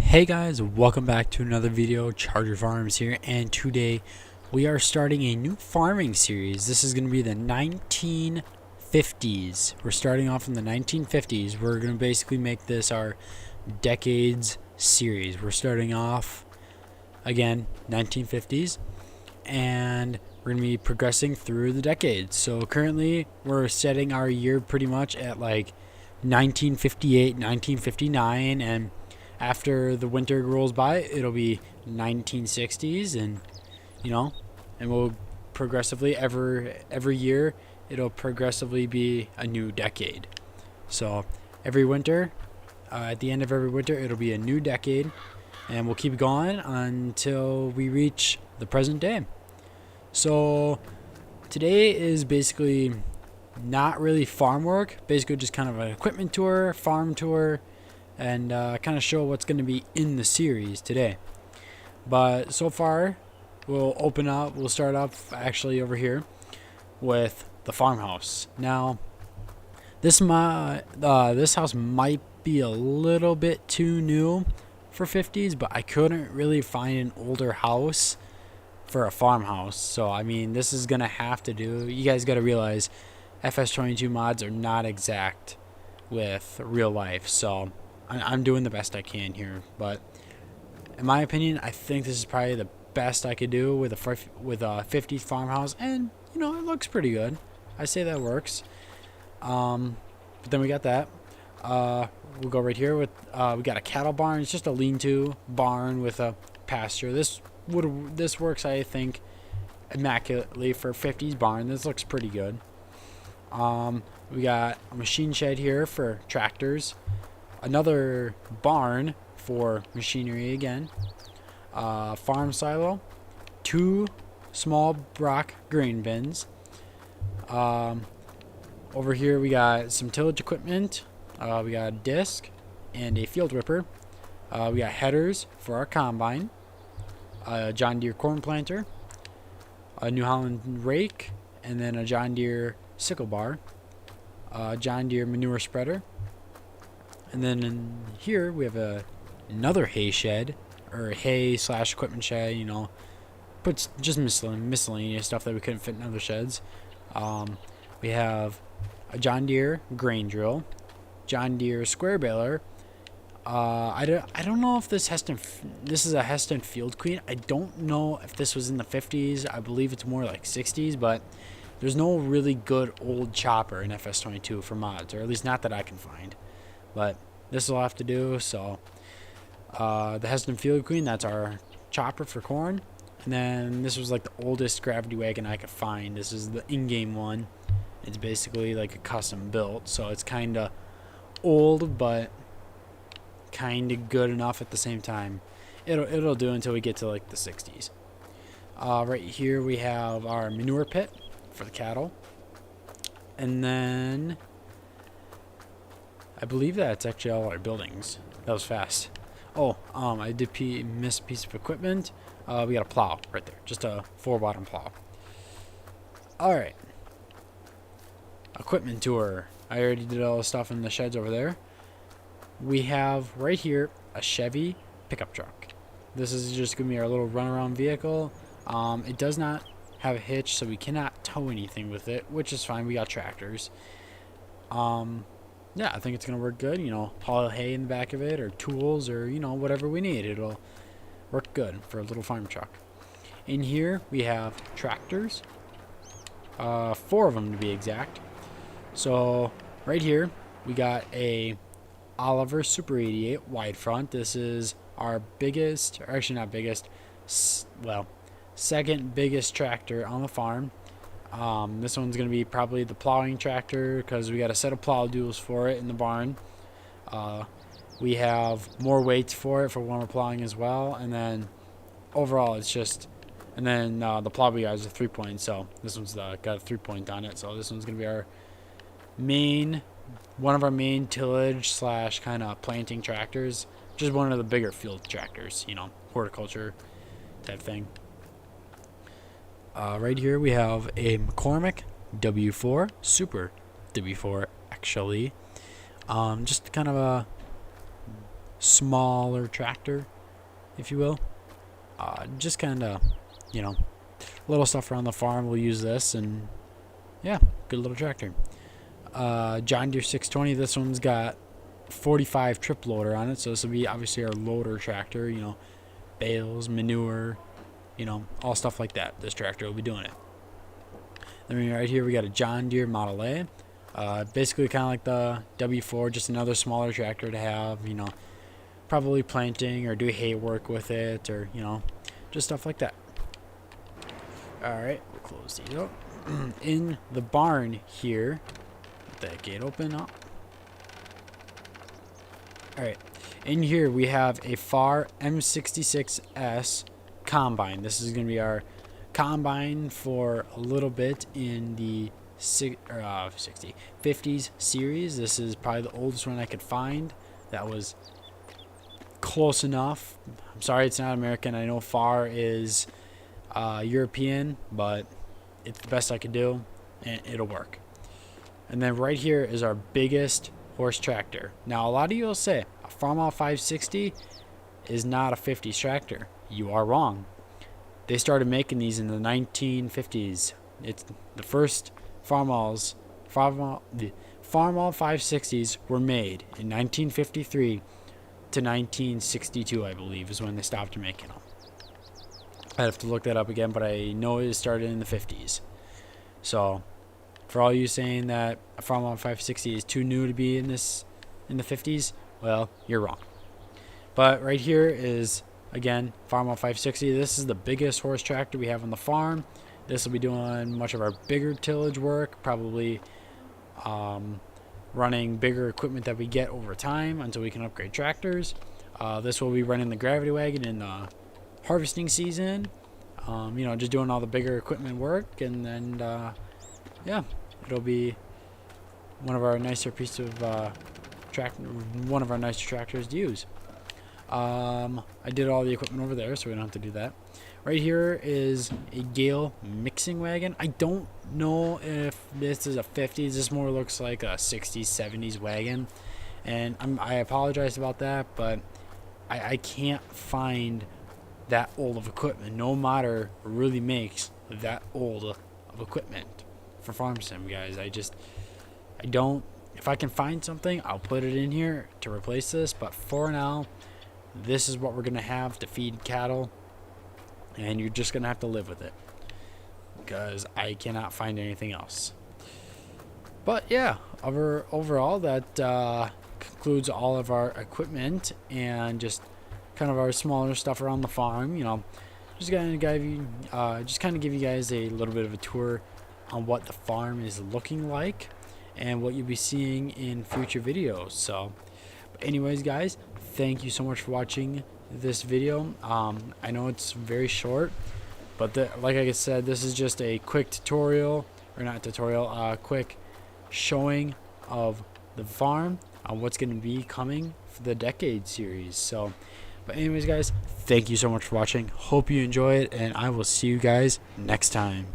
Hey guys, welcome back to another video. Charger Farms here, and today we are starting a new farming series. This is going to be the 1950s. We're starting off in the 1950s. We're going to basically make this our decades series. We're starting off again 1950s, and we're going to be progressing through the decades. So currently we're setting our year pretty much at like 1958, 1959, and after the winter rolls by, it'll be 1960s, and and we'll progressively every year it'll progressively be a new decade. So every winter, at the end of every winter, it'll be a new decade, and we'll keep going until we reach the present day. So today is basically not really farm work, basically just kind of an equipment tour, farm tour, and kind of show what's going to be in the series today. But so far, we'll start off actually over here with the farmhouse. Now, this house might be a little bit too new for 50s, but I couldn't really find an older house for a farmhouse. So I mean, this is gonna have to do. You guys got to realize FS22 mods are not exact with real life, so I'm doing the best I can here. But in my opinion, I think this is probably the best I could do with a 50s farmhouse, and it looks pretty good. I say that works. But then we got that. We'll go right here with we got a cattle barn. It's just a lean-to barn with a pasture. This works, I think, immaculately for a 50s barn. This looks pretty good. We got a machine shed here for tractors. Another barn for machinery again. Farm silo. 2 small Brock grain bins. Over here we got some tillage equipment. We got a disc and a field whipper. We got headers for our combine. A John Deere corn planter. A New Holland rake. And then a John Deere sickle bar. John Deere manure spreader. And then in here we have another hay shed, or hay/equipment shed. Puts just miscellaneous stuff that we couldn't fit in other sheds. We have a John Deere grain drill, John Deere square baler. I don't know if this is a Heston Field Queen. I don't know if this was in the 50s. I believe it's more like 60s, but there's no really good old chopper in FS22 for mods, or at least not that I can find. But this will have to do. So the Heston Field Queen, that's our chopper for corn. And then this was like the oldest gravity wagon I could find. This is the in-game one. It's basically like a custom built, so it's kind of old but kind of good enough at the same time. It'll do until we get to like the 60s. Right here we have our manure pit for the cattle, and then I believe that's actually all our buildings. That was fast. Oh, I did miss a piece of equipment. We got a plow right there, just a 4-bottom plow. All right, equipment tour. I already did all the stuff in the sheds over there. We have right here a Chevy pickup truck. This is just gonna be our little runaround vehicle. It does not have a hitch, so we cannot tow anything with it, which is fine. We got tractors. Yeah, I think it's gonna work good. Haul hay in the back of it, or tools, or whatever we need. It'll work good for a little farm truck. In here we have tractors, 4 of them to be exact. So right here we got a Oliver Super 88 wide front. This is our biggest, or actually not biggest, well, second biggest tractor on the farm. This one's going to be probably the plowing tractor, because we got a set of plow duals for it in the barn. We have more weights for it for when we're plowing as well, and then overall it's just, and then the plow we got is a 3-point, so this one's got a 3-point on it. So this one's going to be our one of our main tillage / kind of planting tractors, just one of the bigger field tractors, horticulture type thing. Right here we have a McCormick W4 Super W4 actually. Just kind of a smaller tractor, if you will. Just kind of, you know, little stuff around the farm. We'll use this, and yeah, good little tractor. John Deere 620. This one's got 45 trip loader on it, so this will be obviously our loader tractor. You know, bales, manure, you know, all stuff like that. This tractor will be doing it. Then right here we got a John Deere Model A. Basically kind of like the W4, just another smaller tractor to have, you know, probably planting or do hay work with it, or, you know, just stuff like that. Alright, we'll close these up. In the barn here, get that gate open up. Alright, in here we have a FAR M66S combine. This is going to be our combine for a little bit in the 50's series. This is probably the oldest one I could find that was close enough. I'm sorry it's not American. I know FAR is European, but it's the best I could do, and it'll work. And then right here is our biggest horse tractor. Now a lot of you will say a Farmall 560 is not a 50s tractor. You are wrong. They started making these in the 1950s. It's the first Farmall 560s were made in 1953 to 1962, I believe, is when they stopped making them. I'd have to look that up again, but I know it started in the 50s. So, for all you saying that a Farmall 560 is too new to be in the 50s, well, you're wrong. But right here is, again, Farmall 560. This is the biggest horse tractor we have on the farm. This will be doing much of our bigger tillage work, probably running bigger equipment that we get over time until we can upgrade tractors. This will be running the gravity wagon in the harvesting season. You know, just doing all the bigger equipment work, and then yeah, it'll be one of our nicer pieces of one of our nicer tractors to use. I did all the equipment over there, so we don't have to do that. Right here is a Gale mixing wagon. I don't know if this is a 50s. This more looks like a 60s, 70s wagon, and I apologize about that, but I can't find that old of equipment. No modder really makes that old of equipment for farm sim, guys. I don't. If I can find something, I'll put it in here to replace this, but for now, this is what we're gonna have to feed cattle, and you're just gonna have to live with it because I cannot find anything else. But yeah, overall that concludes all of our equipment and just kind of our smaller stuff around the farm. You know, just kind of give you guys a little bit of a tour on what the farm is looking like and what you'll be seeing in future videos. So, but anyways, guys, thank you so much for watching this video. I know it's very short, but like I said, this is just a quick tutorial, or not tutorial, quick showing of the farm on what's going to be coming for the Decade series. So, but anyways, guys, thank you so much for watching. Hope you enjoy it, and I will see you guys next time.